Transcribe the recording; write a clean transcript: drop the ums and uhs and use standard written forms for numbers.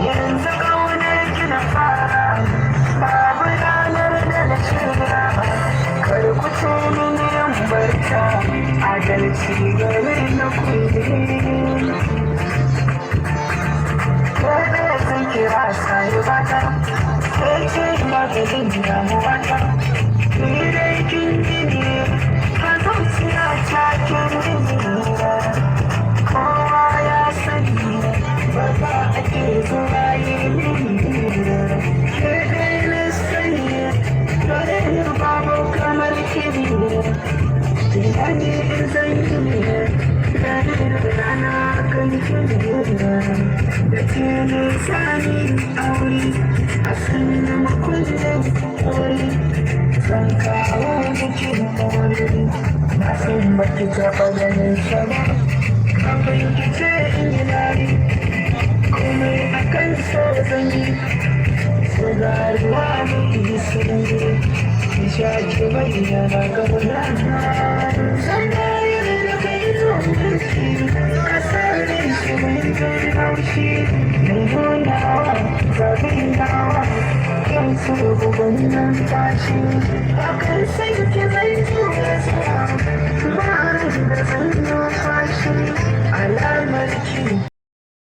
Yanzu ƙaunar gina fara babu ranar da na shirya kar ku ce min yan barka adalci gare na kulle kada sun kira sayi bata sai ce maganin damuwata ni dai kin gini ka zuciya ta kin gini kowa ya sani ba za a ke zuwa yi ke dai na sani dole ne babu kamar kiri tunani in zan yi rana kan kiri da ke nisani aure a sanin makullin aure zan kawo jikin aure na san baki taɓa ganin sa ba abin kice in yi lari komai a kan so zan yi su garuwa mai sanyi ki sha ki bayyana gauna zan bayar da kai zo mulki kasar shi mai zai haushi mai nunawa zabin nawa kan su bugun nan tashi akan sai ki zai tura sa ba da zan numfashi alamar ki